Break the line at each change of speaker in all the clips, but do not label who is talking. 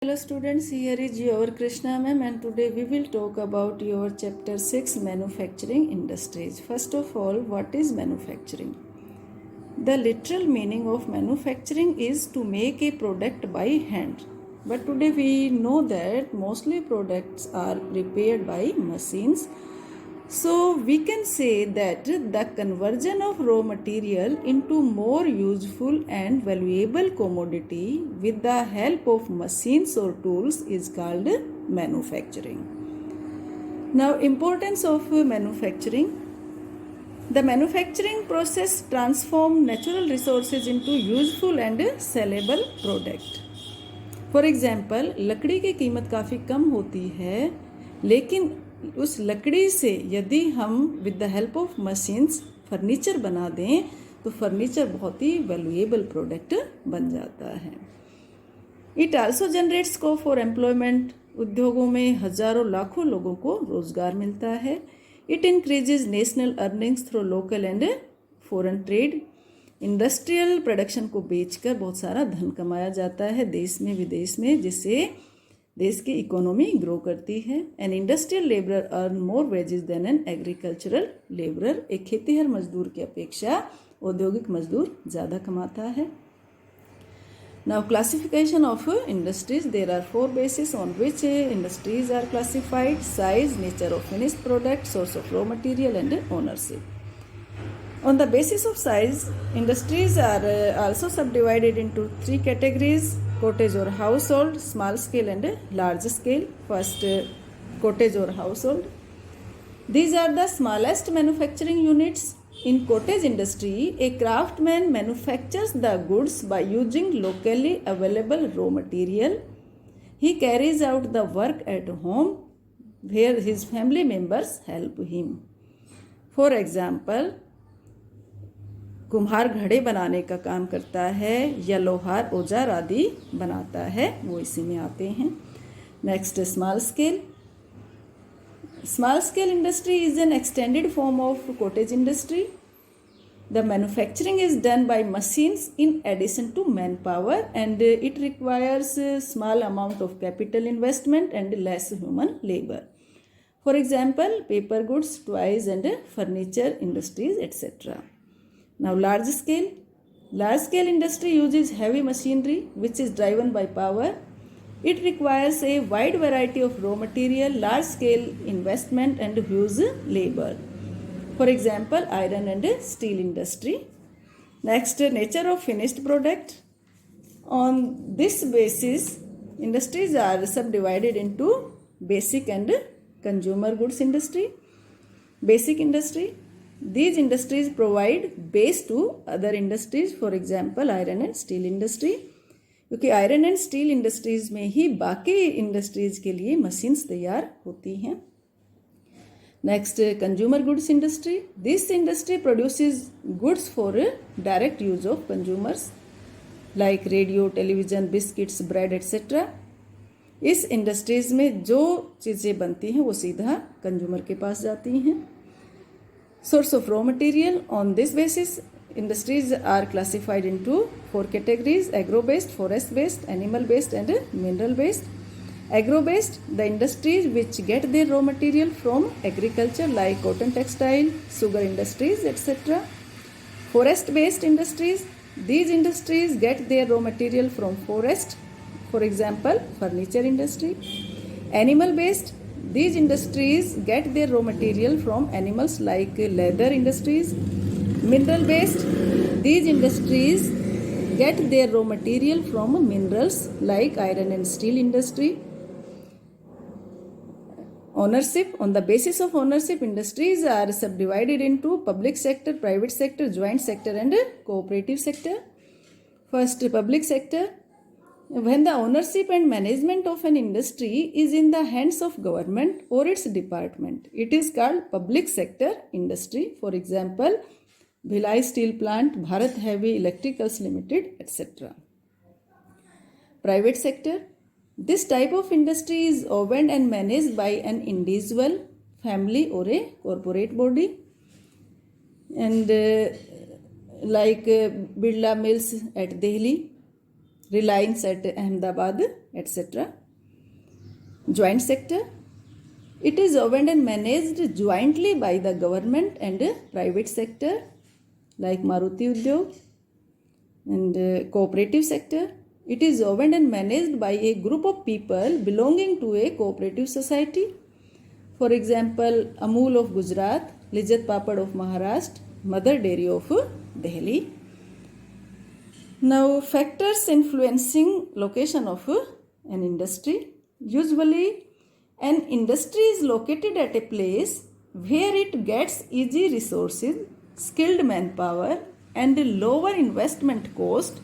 Hello students, here is your Krishna ma'am and today we will talk about your chapter 6 manufacturing industries. First of all, what is manufacturing? The literal meaning of manufacturing is to make a product by hand. But today we know that mostly products are prepared by machines. So we can say that the conversion of raw material into more useful and valuable commodity with the help of machines or tools is called manufacturing. Now, importance of manufacturing. The manufacturing process transforms natural resources into useful and sellable product. For example लकड़ी की कीमत काफ़ी कम होती है, लेकिन उस लकड़ी से यदि हम with the help of machines furniture बना दें तो फर्नीचर बहुत ही वैल्यूएबल प्रोडक्ट बन जाता है. It also generate scope for employment. उद्योगों में हजारों लाखों लोगों को रोजगार मिलता है. It increases national earnings through local and foreign trade. Industrial production को बेचकर बहुत सारा धन कमाया जाता है देश में विदेश में, जिससे देश की इकोनॉमी ग्रो करती है. An industrial labourer earn more wages than an agricultural labourer. एक खेतीहर मजदूर की अपेक्षा औद्योगिक मजदूर ज़्यादा कमाता है. Now classification of industries. There are 4 bases on which industries are classified: size, nature of finished product, source of raw material and ownership. On the basis of size, industries are also subdivided into 3 categories: cottage or household, small scale and large scale. First, cottage or household. These are the smallest manufacturing units. In cottage industry, a craftsman manufactures the goods by using locally available raw material. He carries out the work at home where his family members help him. For example, कुम्हार घड़े बनाने का काम करता है या लोहार औजार आदि बनाता है, वो इसी में आते हैं. Next, small scale. Small scale industry is an extended form of cottage industry. The manufacturing is done by machines in addition to man power and it requires small amount of capital investment and less human labour. For example, paper goods, toys and furniture industries etcetera. Now, large scale. Large scale industry uses heavy machinery which is driven by power. It requires a wide variety of raw material, large scale investment and huge labor. For example, iron and steel industry. Next, nature of finished product. On this basis, industries are subdivided into basic and consumer goods industry. Basic industry. These industries provide base to other industries, for example iron and steel industry. क्योंकि iron and steel industries में ही बाकी industries के लिए machines तैयार होती हैं. Next, consumer goods industry. This industry produces goods for direct use of consumers like radio, television, biscuits, bread etcetera. इस industries में जो चीज़ें बनती हैं वो सीधा कंज्यूमर के पास जाती हैं. Source of raw material. On this basis, industries are classified into 4 categories: agro-based, forest-based, animal-based and mineral-based. Agro-based, the industries which get their raw material from agriculture like cotton textile, sugar industries, etc. Forest-based industries, these industries get their raw material from forest, for example, furniture industry. Animal-based, these industries get their raw material from animals like leather industries. Mineral based, these industries get their raw material from minerals like iron and steel industry. Ownership. On the basis of ownership, industries are subdivided into public sector, private sector, joint sector and cooperative sector. First, public sector. When the ownership and management of an industry is in the hands of government or its department, it is called public sector industry. For example, Bhilai Steel Plant, Bharat Heavy Electricals Limited, etc. Private sector. This type of industry is owned and managed by an individual, family or a corporate body. And like Birla Mills at Delhi, Reliance at Ahmedabad, etc. Joint sector. It is owned and managed jointly by the government and private sector like Maruti Udyog. And cooperative sector. It is owned and managed by a group of people belonging to a cooperative society. For example, Amul of Gujarat, Lijjat Papad of Maharashtra, Mother Dairy of Delhi. Now, factors influencing location of an industry. Usually, an industry is located at a place where it gets easy resources, skilled manpower, and lower investment cost,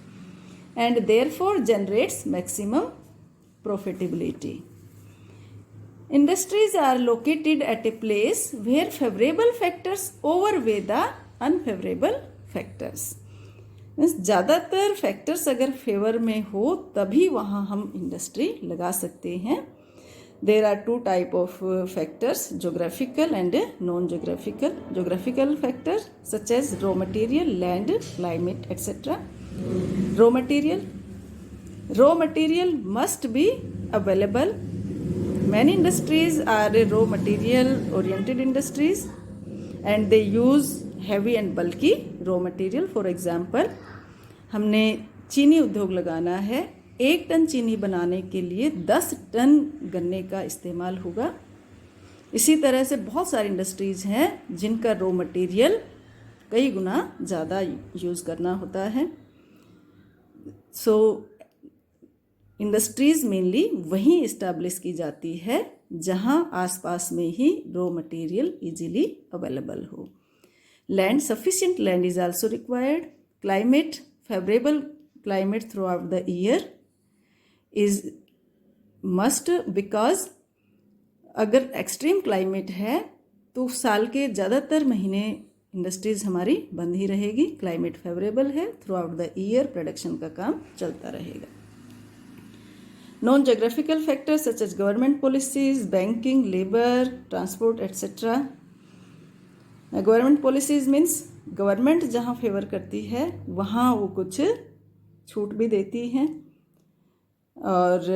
and therefore generates maximum profitability. Industries are located at a place where favorable factors outweigh the unfavorable factors. ज़्यादातर factors अगर favour में हो तभी वहाँ हम industry लगा सकते हैं. There are two type of factors, geographical and non-geographical. Geographical factors such as raw material, land, climate, etc. Raw material must be available. Many industries are raw material oriented industries and they use heavy and bulky raw material. For example, हमने चीनी उद्योग लगाना है, 1 ton चीनी बनाने के लिए 10 ton गन्ने का इस्तेमाल होगा. इसी तरह से बहुत सारी इंडस्ट्रीज़ हैं जिनका रॉ मटेरियल कई गुना ज़्यादा यूज़ करना होता है. सो इंडस्ट्रीज़ मेनली वहीं इस्टेब्लिश की जाती है जहां आसपास में ही रॉ मटेरियल इजीली अवेलेबल हो. Land, sufficient land is also required. Climate, favourable climate through out the year is must, because अगर एक्सट्रीम क्लाइमेट है तो साल के ज़्यादातर महीने इंडस्ट्रीज़ हमारी बंद ही रहेगी. क्लाइमेट फेवरेबल है, throughout the year production का काम चलता रहेगा. Non geographical factors such as government policies, banking, labour, transport etcetera. Government policies means government जहाँ फेवर करती है वहाँ वो कुछ छूट भी देती हैं और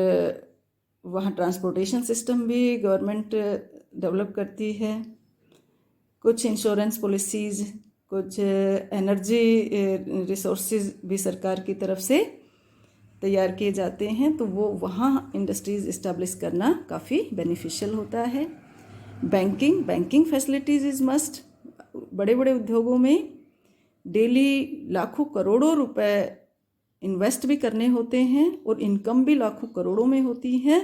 वहाँ ट्रांसपोर्टेशन सिस्टम भी गवर्नमेंट डेवलप करती है. कुछ इंश्योरेंस पॉलिसीज़, कुछ एनर्जी रिसोर्सेज भी सरकार की तरफ से तैयार किए जाते हैं, तो वो वहाँ इंडस्ट्रीज़ इस्टेब्लिश करना काफ़ी बेनिफिशियल होता है. Banking facilities is must. बड़े बड़े उद्योगों में डेली लाखों करोड़ों रुपए इन्वेस्ट भी करने होते हैं और इनकम भी लाखों करोड़ों में होती है,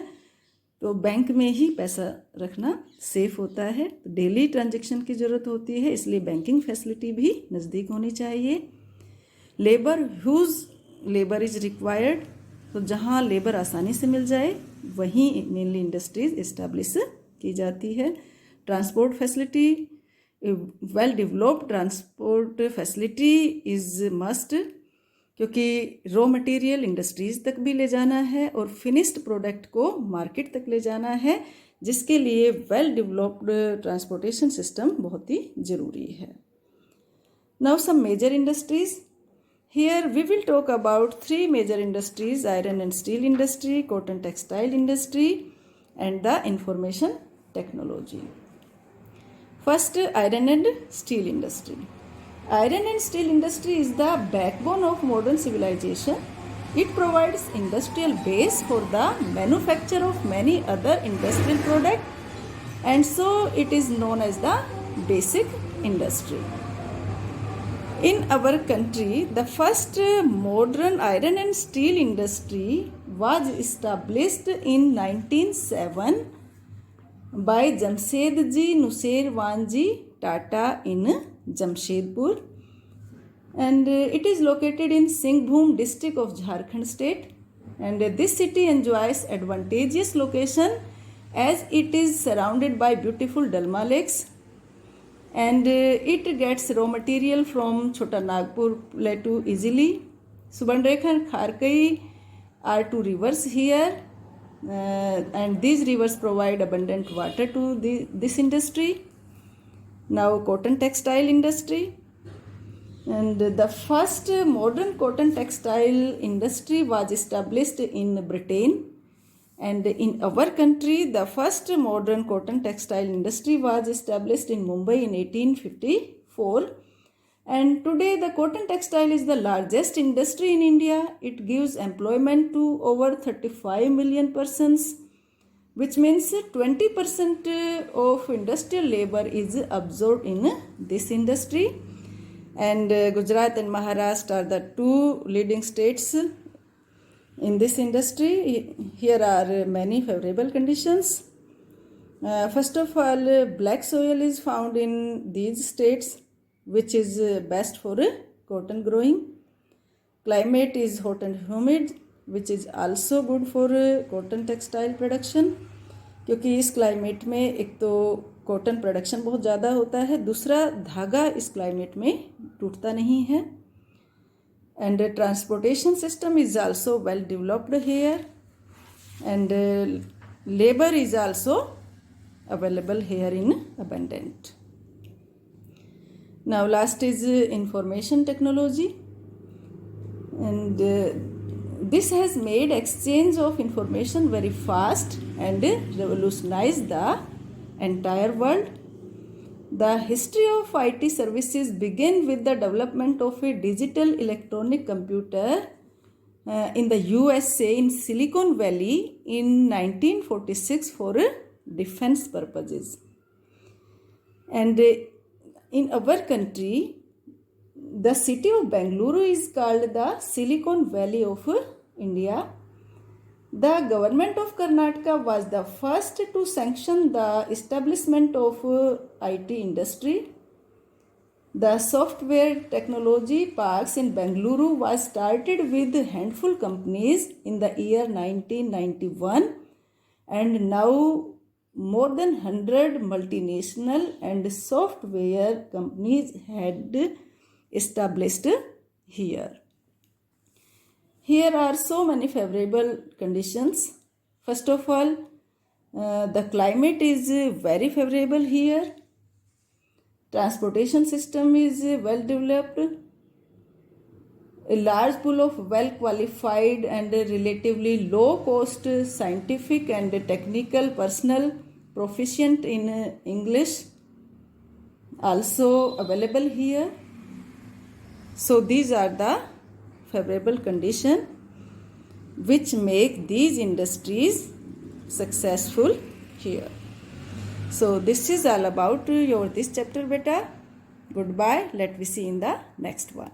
तो बैंक में ही पैसा रखना सेफ होता है. तो डेली ट्रांजैक्शन की ज़रूरत होती है, इसलिए बैंकिंग फैसिलिटी भी नज़दीक होनी चाहिए. Labour, huge labour is required. तो जहाँ लेबर आसानी से मिल जाए वहीं मेनली इंडस्ट्रीज इस्टेब्लिश की जाती है. Transport facility, well developed transport facility is must, क्योंकि रॉ मटेरियल इंडस्ट्रीज़ तक भी ले जाना है और फिनिश्ड प्रोडक्ट को मार्केट तक ले जाना है, जिसके लिए वेल डेवलप्ड ट्रांसपोर्टेशन सिस्टम बहुत ही ज़रूरी है. Now some major industries. Here we will talk about 3 major industries: iron and steel industry, cotton textile industry, and the information technology. First, iron and steel industry. Iron and steel industry is the backbone of modern civilization. It provides industrial base for the manufacture of many other industrial products, and so it is known as the basic industry. In our country, the first modern iron and steel industry was established in 1907 by Jamshedji Nusserwanji Tata in Jamshedpur, and it is located in Singhbhum district of Jharkhand state. And this city enjoys advantageous location as it is surrounded by beautiful Dalma lakes, and it gets raw material from Chota Nagpur plateau easily. Subarnrekha and Kharkai are 2 rivers here, and these rivers provide abundant water to this industry. Now, cotton textile industry. And the first modern cotton textile industry was established in Britain And in our country, the first modern cotton textile industry was established in Mumbai in 1854. And today, the cotton textile is the largest industry in India. It gives employment to over 35 million persons, which means 20% of industrial labor is absorbed in this industry. And Gujarat and Maharashtra are the two leading states in this industry. Here are many favorable conditions. First of all, black soil is found in these states, which is best for cotton growing. Climate is hot and humid, which is also good for cotton textile production, क्योंकि इस climate में एक तो cotton production बहुत ज़्यादा होता है, दूसरा धागा इस क्लाइमेट में टूटता नहीं है. And transportation system is also well developed here, and labor is also available here in abundant. Now last is information technology, and this has made exchange of information very fast and revolutionized the entire world. The history of IT services began with the development of a digital electronic computer in the USA in Silicon Valley in 1946 for defense purposes. And in our country, the city of Bengaluru is called the Silicon Valley of India. The government of Karnataka was the first to sanction the establishment of IT industry. The software technology parks in Bengaluru was started with a handful companies in the year 1991, and now more than 100 multinational and software companies had established here. Here are so many favorable conditions. First of all, the climate is very favorable here. Transportation system is well developed. A large pool of well qualified and relatively low cost scientific and technical personnel proficient in English also available here. So these are the favorable condition which make these industries successful here. So this is all about your this chapter beta. Goodbye. Let me see in the next one.